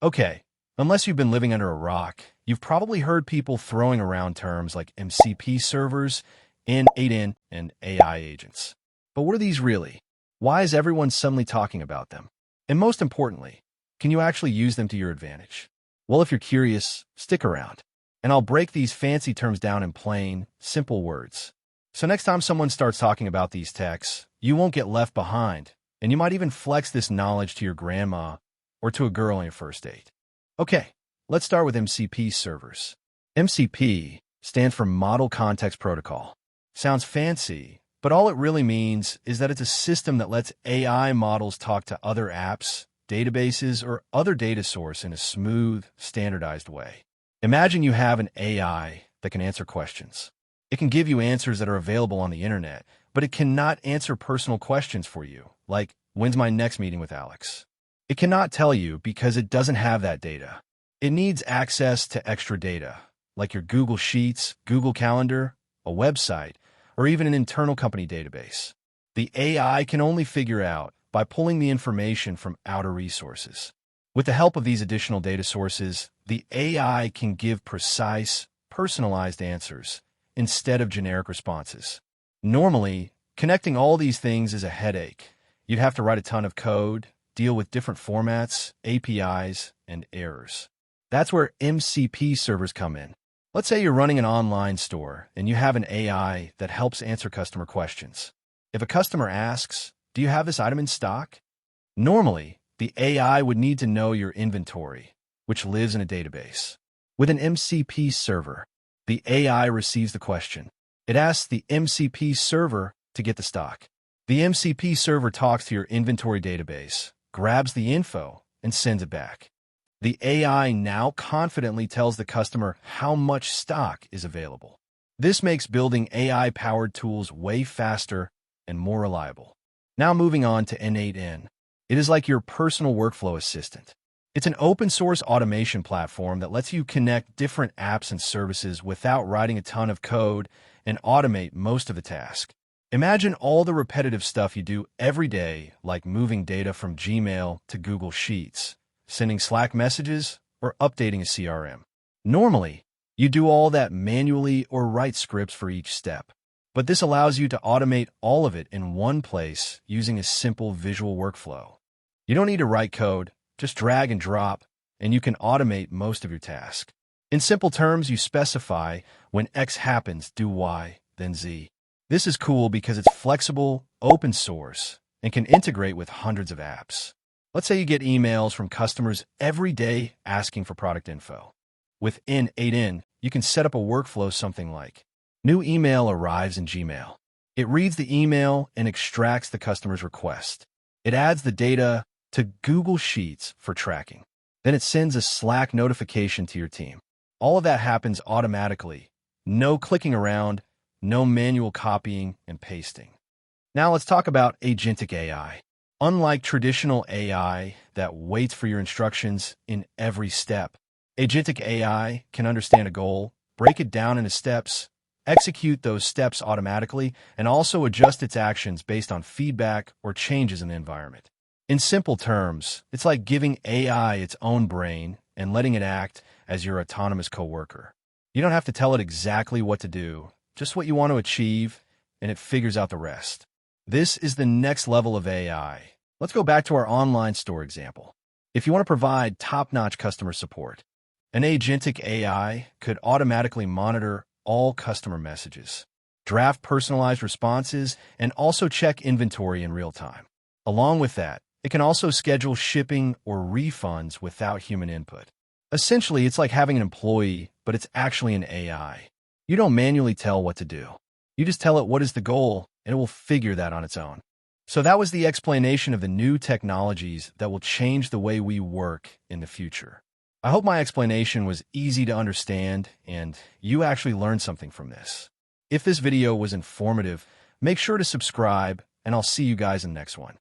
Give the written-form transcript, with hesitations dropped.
Okay, unless you've been living under a rock, you've probably heard people throwing around terms like MCP servers, n8n, and AI agents. But what are these really? Why is everyone suddenly talking about them? And most importantly, can you actually use them to your advantage? Well, if you're curious, stick around, and I'll break these fancy terms down in plain, simple words. So next time someone starts talking about these techs, you won't get left behind, and you might even flex this knowledge to your grandma or to a girl on your first date. Okay, let's start with MCP servers. MCP stands for Model Context Protocol. Sounds fancy, but all it really means is that it's a system that lets AI models talk to other apps, databases, or other data source in a smooth, standardized way. Imagine you have an AI that can answer questions. It can give you answers that are available on the internet, but it cannot answer personal questions for you, like, when's my next meeting with Alex? It cannot tell you because it doesn't have that data. It needs access to extra data, like your Google Sheets, Google Calendar, a website, or even an internal company database. The AI can only figure out by pulling the information from outer resources. With the help of these additional data sources, the AI can give precise, personalized answers instead of generic responses. Normally, connecting all these things is a headache. You'd have to write a ton of code, deal with different formats, APIs, and errors. That's where MCP servers come in. Let's say you're running an online store and you have an AI that helps answer customer questions. If a customer asks, "Do you have this item in stock?" Normally, the AI would need to know your inventory, which lives in a database. With an MCP server, the AI receives the question. It asks the MCP server to get the stock. The MCP server talks to your inventory database, grabs the info, and sends it back. The AI now confidently tells the customer how much stock is available. This makes building AI-powered tools way faster and more reliable. Now moving on to n8n. It is like your personal workflow assistant. It's an open-source automation platform that lets you connect different apps and services without writing a ton of code and automate most of the task. Imagine all the repetitive stuff you do every day, like moving data from Gmail to Google Sheets, sending Slack messages, or updating a CRM. Normally, you do all that manually or write scripts for each step. But this allows you to automate all of it in one place using a simple visual workflow. You don't need to write code, just drag and drop, and you can automate most of your task. In simple terms, you specify when X happens, do Y, then Z. This is cool because it's flexible, open source, and can integrate with hundreds of apps. Let's say you get emails from customers every day asking for product info. With n8n, you can set up a workflow something like, new email arrives in Gmail. It reads the email and extracts the customer's request. It adds the data to Google Sheets for tracking. Then it sends a Slack notification to your team. All of that happens automatically. No clicking around, no manual copying and pasting. Now let's talk about Agentic AI. Unlike traditional AI that waits for your instructions in every step, Agentic AI can understand a goal, break it down into steps, execute those steps automatically, and also adjust its actions based on feedback or changes in the environment. In simple terms, it's like giving AI its own brain and letting it act as your autonomous coworker. You don't have to tell it exactly what to do, just what you want to achieve, and it figures out the rest. This is the next level of AI. Let's go back to our online store example. If you want to provide top-notch customer support, an Agentic AI could automatically monitor all customer messages, draft personalized responses, and also check inventory in real time. Along with that, it can also schedule shipping or refunds without human input. Essentially, it's like having an employee, but it's actually an AI. You don't manually tell what to do. You just tell it what is the goal, and it will figure that on its own. So that was the explanation of the new technologies that will change the way we work in the future. I hope my explanation was easy to understand and you actually learned something from this. If this video was informative, make sure to subscribe, and I'll see you guys in the next one.